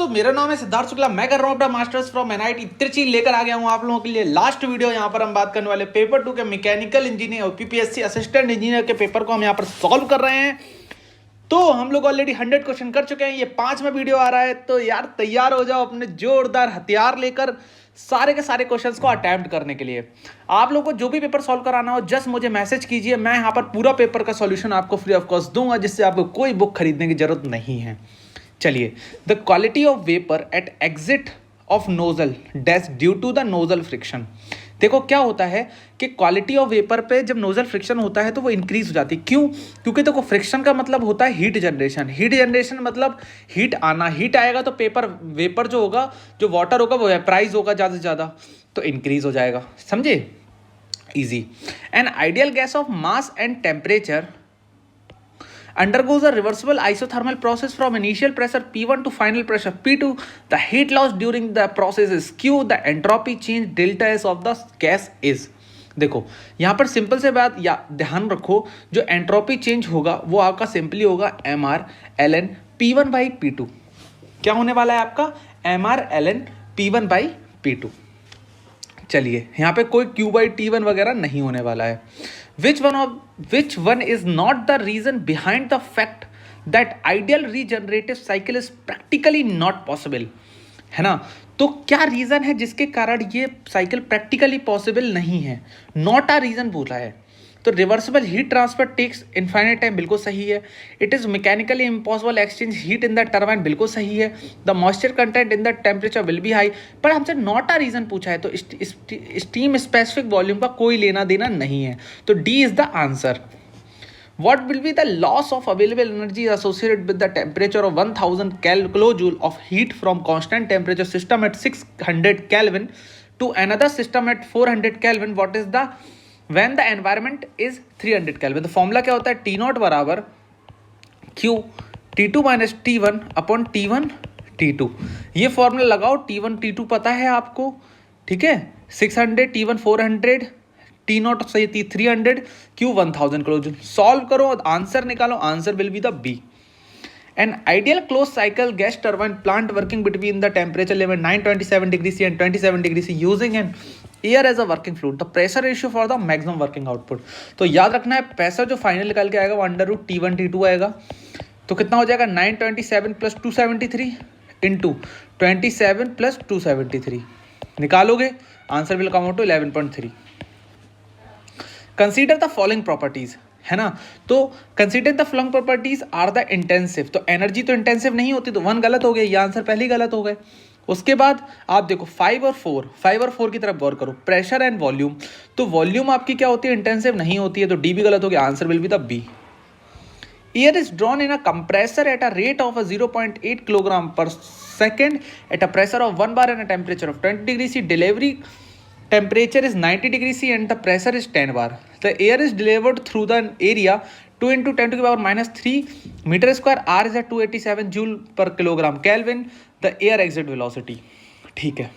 मेरा नाम है सिद्धार्थ शुक्ला। मैं कर रहा हूँ अपना मास्टर्स फ्रॉम एनआईटी त्रिची। लेकर आ गया हूँ आप लोगों के लिए लास्ट वीडियो। यहाँ पर हम बात करने वाले पेपर 2 के मैकेनिकल इंजीनियर और पीपीएससी असिस्टेंट इंजीनियर के पेपर को हम यहाँ पर सॉल्व कर रहे हैं। तो हम लोग ऑलरेडी 100 क्वेश्चन कर चुके हैं। ये 5वां वीडियो आ रहा है, तो यार तैयार हो जाओ अपने जोरदार हथियार लेकर सारे के सारे क्वेश्चंस को अटेम्प्ट करने के लिए। आप लोगों को जो भी पेपर सॉल्व कराना हो जस्ट मुझे मैसेज कीजिए, मैं यहाँ पर पूरा पेपर का सॉल्यूशन आपको फ्री ऑफ कॉस्ट दूंगा, जिससे आपको कोई बुक खरीदने की जरूरत नहीं है। चलिए, the quality of vapour at exit of nozzle dash due to the nozzle friction. देखो क्या होता है कि क्वालिटी ऑफ वेपर पे जब नोजल फ्रिक्शन होता है तो वो इंक्रीज हो जाती है। क्यों? क्योंकि देखो फ्रिक्शन का मतलब होता है हीट जनरेशन। हीट जनरेशन मतलब हीट आना। हीट आएगा तो वेपर जो होगा, जो वाटर होगा, वो वेपराइज होगा ज़्यादा से ज़्यादा, तो इंक्रीज हो जाएगा। समझे? Easy. An ideal gas of mass and temperature undergoes a reversible isothermal process from initial pressure P1 to final pressure P2. The heat loss during the process is Q. The entropy change delta S of the gas is. देखो यहाँ पर simple से बात या ध्यान रखो, जो entropy change होगा वो आपका सिंपली होगा MR/ln P1/P2। क्या होने वाला है आपका? MR/ln P1/P2। चलिए, यहाँ पे कोई Q/T1 वगैरह नहीं होने वाला है। Which one is not the reason behind the fact that ideal regenerative cycle is practically not possible? है ना? तो क्या रीजन है जिसके कारण ये साइकिल प्रैक्टिकली पॉसिबल नहीं है? नॉट अ रीजन बोला है। तो reversible heat transfer takes infinite time, बिल्कुल सही है। It is mechanically impossible exchange heat in the turbine, बिल्कुल सही है। The moisture content in the temperature will be high. पर हमसे नॉट अ रीजन पूछा है, तो स्टीम स्पेसिफिक वॉल्यूम का कोई लेना देना नहीं है। तो D is the answer. What will be the loss of available energy associated with the temperature of 1000 kilojoule of heat from constant temperature system at 600 Kelvin to another system at 400 Kelvin? What is the when the environment is 300 Kelvin? तो formula क्या होता है? T0 बराबर Q T2 minus T1 upon T1 T2। ये formula लगाओ। T1 T2 पता है आपको, ठीक है? 600 T1 400 T0 सही थी 300 Q 1000 किलो। सॉल्व करो, आंसर निकालो। Answer will be the B. An ideal close cycle gas turbine plant working between the temperature level 927 degree C and 27 degree C using an air as a working fluid. The pressure ratio for the maximum working output. तो याद रखना है, pressure जो final निकल के आएगा वो under T1 T2 आएगा। तो कितना हो जाएगा? 927 प्लस 273 इंटू 27 प्लस 273 निकालोगे, answer will come out to 11.3। Consider the following properties, है ना? तो consider the following properties are the intensive. तो एनर्जी तो इंटेंसिव नहीं होती, तो 1 गलत हो गया, ये आंसर पहले ही गलत हो गए। उसके बाद आप देखो 5 और 4 की तरफ गौर करो। प्रेशर एंड वॉल्यूम, तो वॉल्यूम आपकी क्या होती है? इंटेंसिव नहीं होती है, तो डी भी गलत हो गया। Answer will be the B. Air is drawn in a compressor at a rate of 0.8 kilogram per second at a pressure of 1 bar and a temperature of 20 degree C. Delivery temperature is 90 degree C and the pressure is 10 bar. The air is delivered through the area 2 into 10 to the power minus 3 meter square. R is at 287 joule per kilogram Kelvin. The air exit velocity. ठीक है।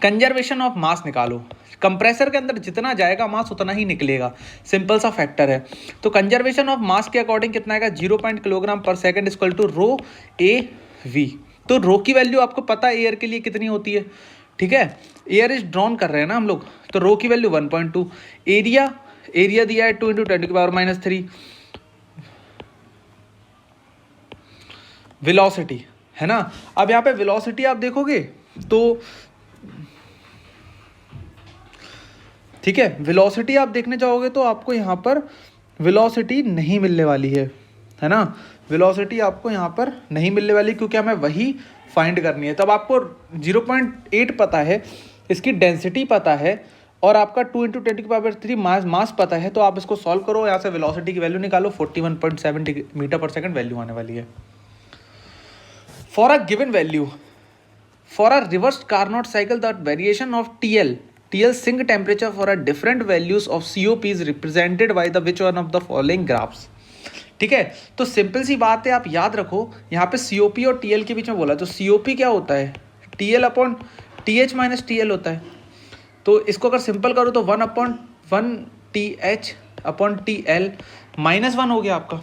Conservation of mass निकालो। Compressor के अंदर जितना जाएगा मास उतना ही निकलेगा, simple सा फैक्टर है। तो कंजर्वेशन ऑफ मास के अकॉर्डिंग कितना आएगा? 0 kilogram per second equal to rho A V. तो रो की वैल्यू आपको पता है एयर के लिए कितनी होती है, ठीक है? एयर इज ड्रॉन कर रहे हैं ना हम लोग, तो रो की वैल्यू 1.2। एरिया दिया है 2 into 10 to the power minus 3। Velocity, है ना? अब यहाँ पे वेलोसिटी आप देखोगे तो ठीक है, वेलोसिटी आप देखने जाओगे तो आपको यहाँ पर वेलोसिटी नहीं मिलने वाली है ना? वेलोसिटी आपको यहाँ पर नहीं मिलने वाली, क्योंकि हमें वही फाइंड करनी है। तब आपको 0.8 पता है, इसकी डेंसिटी पता है, और आपका 2 into 10 to the power 3 मास पता है। तो आप इसको सॉल्व करो, यहाँ से वेलोसिटी की वैल्यू निकालो। 41.7 मीटर पर सेकंड वैल्यू आने वाली है। For a given value for a reverse Carnot cycle the variation of TL sink temperature for a different values of COP is represented by the which one of the following graphs. ठीक है, तो simple सी बात है, आप याद रखो यहाँ पे COP और TL के बीच में बोला, तो COP क्या होता है? TL upon TH minus TL होता है। तो इसको अगर सिंपल करो तो 1/1 TH अपॉन TL -1 हो गया आपका,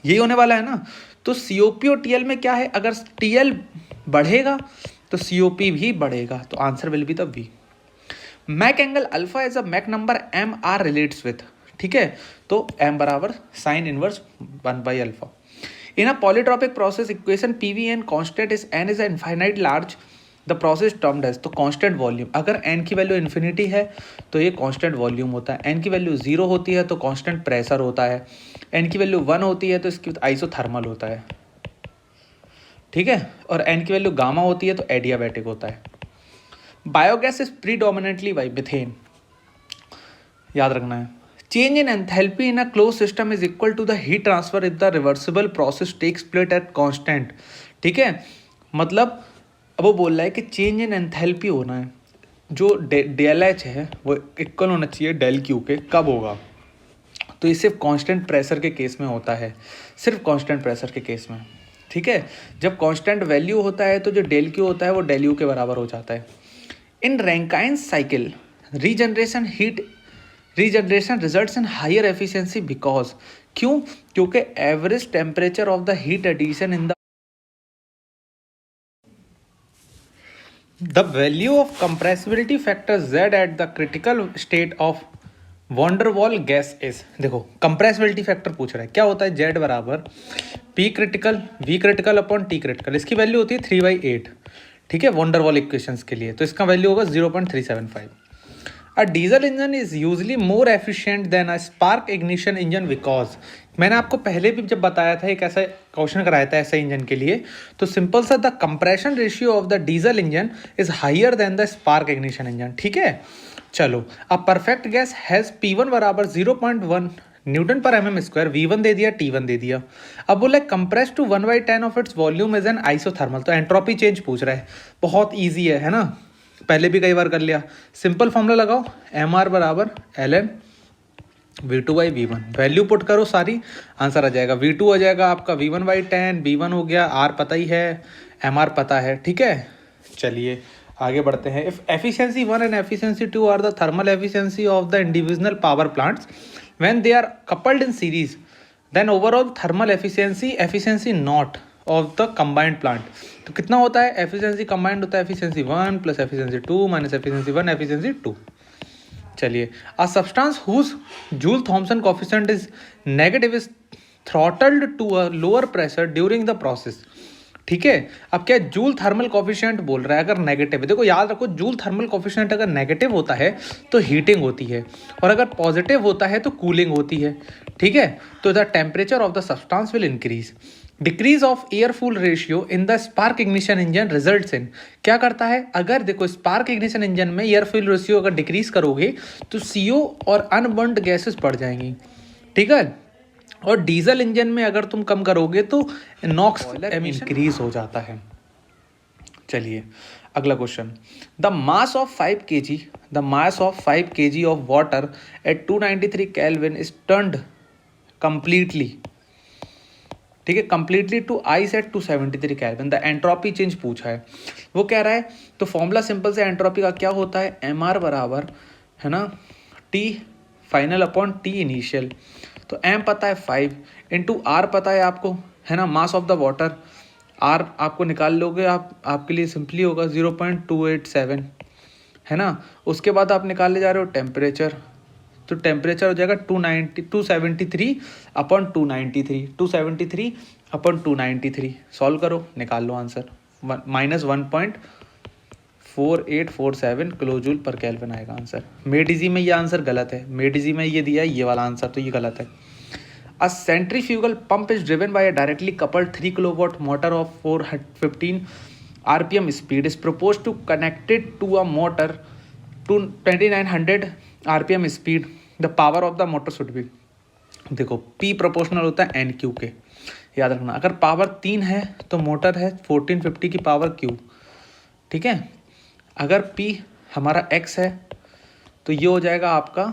यही होने वाला है ना? तो COP और TL में क्या है, अगर TL बढ़ेगा तो COP भी बढ़ेगा, तो answer will be the V। Mach angle alpha is a Mach number M R relates with, ठीक है, तो M बराबर साइन इनवर्स 1/अल्फा। In a polytropic process equation PV constant is N is infinite large, the process termed as, तो constant volume, अगर n की value infinity है तो ये कांस्टेंट वॉल्यूम होता है, n की वैल्यू 0 होती है तो कांस्टेंट प्रेशर होता है, n की वैल्यू 1 होती है तो इसकी आइसोथर्मल होता है, ठीक है, और n की वैल्यू गामा होती है तो एडियाबैटिक होता है। Biogas is predominantly by methane, याद रखना है। Change in enthalpy in a close system is equal to the heat transfer if the reversible process takes place at constant, ठीक है, मतलब अब वो बोल रहा है कि चेंज इन एंथैल्पी होना है, जो डेल एच है वो इक्वल होना चाहिए डेल क्यू के, कब होगा, तो ये सिर्फ कांस्टेंट प्रेशर के केस में होता है, सिर्फ कांस्टेंट प्रेशर के केस में, ठीक है। जब कांस्टेंट वैल्यू होता है तो जो डेल क्यू होता है वो डेल यू के बराबर हो जाता है। In Rankine cycle regeneration results in higher efficiency because, क्यों, क्योंकि average temperature of the heat addition in the value of compressibility factor Z at the critical state of van der Waal gas is, देखो compressibility factor पूछ रहा है, क्या होता है, Z बराबर P critical V critical upon T critical, इसकी value होती है 3/8, ठीक है, वॉन्डर वॉल इक्वेशंस के लिए, तो इसका वैल्यू होगा 0.375। A diesel engine is usually more efficient then a spark ignition engine because, मैंने आपको पहले भी जब बताया था, एक ऐसा क्वेश्चन कराया था ऐसे इंजन के लिए, तो सिंपल सा, the compression ratio of the diesel engine is higher than the spark ignition engine, ठीक है। चलो, a perfect gas has P1 बराबर 0.1 न्यूटन पर mm², V1 दे दिया, T1 दे दिया। अब बोला compress to 1/10 of its volume is an isothermal, तो एंट्रोपी चेंज पूछ रहा है, बहुत ईजी है ना, पहले भी कई बार कर लिया। सिंपल फॉर्मूला लगाओ, mR बराबर ln V2/V1, वैल्यू पुट करो सारी, आंसर आ जाएगा, V2 हो जाएगा आपका V1/10, V1 हो गया, R पता ही है, mR पता है, ठीक है। चलिए आगे बढ़ते हैं। If efficiency 1 and efficiency 2 are the thermal efficiency of the individual power plants when they are coupled in series, then overall thermal efficiency not of the combined plant, तो कितना होता है, एफिशिएंसी कंबाइंड होता है efficiency 1 plus efficiency 2 minus efficiency 1 efficiency 2। चलिए, a substance whose Joule Thomson coefficient is negative is throttled to a lower pressure during the process, ठीक है। अब क्या जूल थर्मल कोफिशिएंट बोल रहा है, अगर नेगेटिव है, देखो याद रखो, जूल थर्मल कोफिशिएंट अगर नेगेटिव होता है तो हीटिंग होती है, और अगर पॉजिटिव होता है तो कूलिंग होती है, ठीक है। तो the temperature of the substance will increase. Decrease of air fuel ratio in the spark ignition engine results in, क्या करता है, अगर देखो स्पार्क इग्निशन इंजन में एयर फूल रेशियो अगर डिक्रीज करोगे तो CO और अनबर्न्ड गैसेस बढ़ जाएंगी, ठीक है, और डीजल इंजन में अगर तुम कम करोगे तो नॉक्स इंक्रीज हो जाता है। चलिए अगला question, the mass of 5 kg of water at 293 kelvin is turned completely, ठीक है, completely to ice at 273 kelvin, the entropy change पूछा है। वो कह रहा है, तो फॉर्मूला सिंपल से एंट्रोपी का क्या होता है, mR बराबर है ना T final upon T initial, तो M पता है 5 इंटू R पता है आपको, है ना, mass of the water, R आपको निकाल लोगे आप, आपके लिए सिंपली होगा 0.287, है ना। उसके बाद आप निकालने जा रहे हो टेम्परेचर, तो टेम्परेचर हो जाएगा 273 अपॉन 293, सॉल्व करो, निकाल लो आंसर, -1.4847 किलोजूल पर केल्विन आएगा आंसर। मेडिजी में ये आंसर गलत है, मेडिजी में ये दिया है ये वाला आंसर, तो ये गलत है। A centrifugal pump is driven by a directly coupled 3 kilowatt motor of 415 RPM speed is propose to connected to a motor to 2900 RPM speed, the power of the motor should be, देखो P proportional होता है NQ के, याद रखना, अगर power 3 है तो motor है 1450 की पावर Q, ठीक है। अगर P हमारा X है तो ये हो जाएगा आपका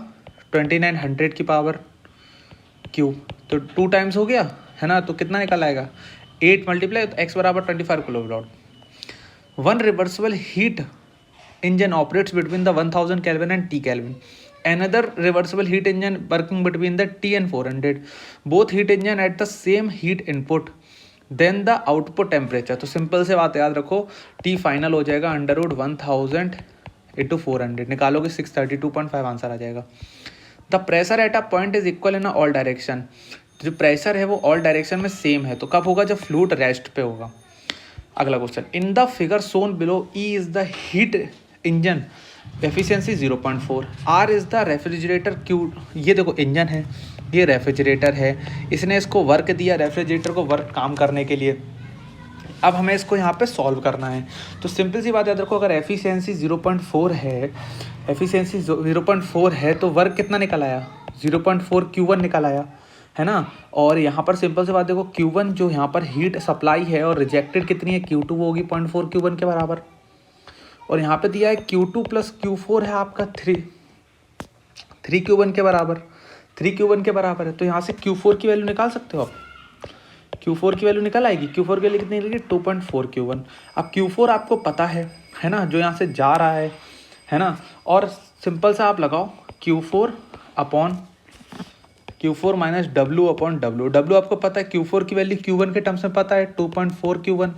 2900 की पावर Q, तो 2 टाइम्स हो गया, है ना, तो कितना निकल आएगा 8 मल्टीप्लाई, तो X बराबर 25 kilowatt. One reversible heat engine operates between the 1000 Kelvin and T Kelvin. Another reversible heat engine working between the T and 400. Both heat engine at the same heat input. Then the output temperature, तो simple से बात याद रखो, T final हो जाएगा √1000 × 400, निकालोगे 632.5 answer आ जाएगा। The pressure at a point is equal in all direction, जो प्रेशर है वो ऑल डायरेक्शन में सेम है, तो कब होगा, जब फ्लूइड रेस्ट पे होगा। अगला question, in the figure shown below E is the heat engine efficiency 0.4, R is the refrigerator, Q, ये देखो इंजन है, ये रेफ्रिजरेटर है, इसने इसको वर्क दिया, रेफ्रिजरेटर को वर्क काम करने के लिए। अब हमें इसको यहाँ पे सॉल्व करना है, तो सिंपल सी बात याद रखो, अगर एफिशिएंसी 0.4 है, एफिशिएंसी 0.4 है तो वर्क कितना निकल आया, 0.4 Q1 निकल आया, है ना। और यहाँ पर सिंपल सी बात देखो, Q1 जो यहाँ पर हीट सप्लाई है और रिजेक्टेड कितनी है, Q2, वो होगी 0.4 Q1 के बराबर। और यहाँ पे दिया है Q2 + Q4 है आपका 3 Q1 के बराबर, 3 Q1 के बराबर है, तो यहाँ से Q4 की वैल्यू निकाल सकते हो आप, Q4 की वैल्यू निकल आएगी। Q4 की वैल्यू कितनी निकलेगी, 2.4 Q1। अब Q4 आपको पता है ना, जो यहाँ से जा रहा है ना, और सिंपल सा आप लगाओ Q4 - W/W, W आपको पता है, Q4 की वैल्यू Q1 के टर्म्स में पता है, 2.4 Q1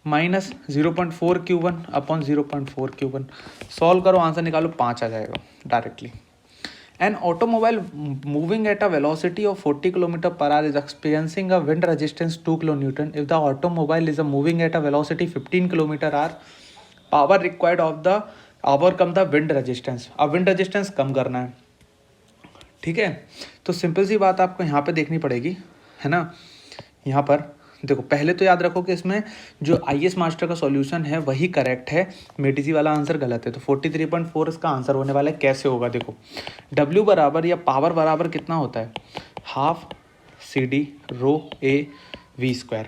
minus 0.4 Q1 upon 0.4 Q1, solve करो, आंसर निकालो, 5 आ जाएगा directly. An automobile moving at a velocity of 40 km/h is experiencing a wind resistance 2 kN. If the automobile is moving at a velocity 15 km/h, power required of the overcome the wind resistance. अब wind resistance कम करना है, ठीक है। तो simple सी बात आपको यहाँ पे देखनी पड़ेगी, है ना। यहाँ पर देखो, पहले तो याद रखो कि इसमें जो IAS मास्टर का सॉल्यूशन है वही करेक्ट है, मेडिसी वाला आंसर गलत है, तो 43.4 इसका आंसर होने वाला है। कैसे होगा देखो, W बराबर या पावर बराबर कितना होता है, ½ CD ρ/A²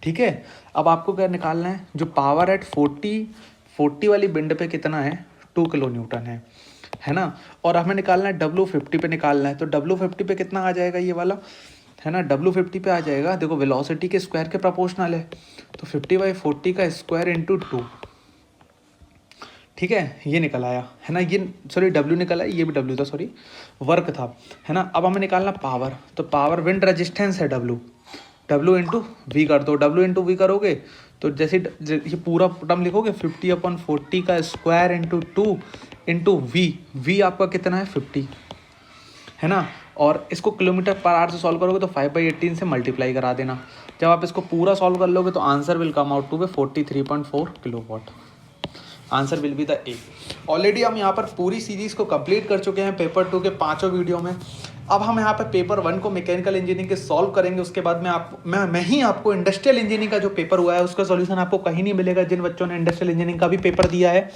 ठीक है। अब आपको क्या निकालना है, जो पावर एट 40 वाली बिंड पे कितना है, 2 kN है ना। और हमें निकालना है W50 पे निकालना है, तो W50 पे कितना आ जाएगा ये वाला, है ना। W50 पे आ जाएगा, देखो वेलोसिटी के स्क्वायर के प्रोपोर्शनल है, तो 50/40 का स्क्वायर इंटू 2, ठीक है, ये निकल आया, है ना। ये सॉरी W निकल आया, ये भी W था, सॉरी वर्क था, है ना। अब हमें निकालना पावर, तो पावर विंड रेजिस्टेंस है W इंटू V कर दो, W इंटू V करोगे तो जैसे ये पूरा टर्म लिखोगे 50/40 का स्क्वायर इंटू 2 इंटू V आपका कितना है 50, है ना। और इसको km/h से सॉल्व करोगे तो 5/18 से मल्टीप्लाई करा देना। जब आप इसको पूरा सॉल्व कर लोगे तो answer will come out to 43.4 kilowatt. Answer will be the A. Already हम यहाँ पर पूरी सीरीज़ को कंप्लीट कर चुके हैं पेपर 2 के 5 वीडियो में। अब हम यहाँ पे पेपर 1 को मैकेनिकल इंजीनियरिंग के सॉल्व करेंगे। उसके बाद मैं ही आपको इंडस्ट्रियल इंजीनियरिंग का जो पेपर हुआ है उसका सॉल्यूशन आपको कहीं नहीं मिलेगा। जिन बच्चों ने इंडस्ट्रियल इंजीनियरिंग का भी पेपर दिया है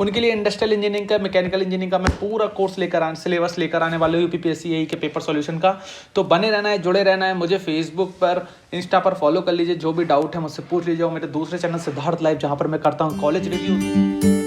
उनके लिए इंडस्ट्रियल इंजीनियरिंग का, मैकेनिकल इंजीनियरिंग का मैं पूरा कोर्स सिलेबस लेकर आने वाले हूँ UPPSC AE के पेपर सॉल्यूशन का। तो बने रहना है, जुड़े रहना है। मुझे फेसबुक पर, इंस्टा पर फॉलो कर लीजिए। जो भी डाउट है मुझसे पूछ लीजिए। और मेरे दूसरे चैनल सिद्धार्थ लाइव, जहाँ पर मैं करता हूँ कॉलेज रिव्यू।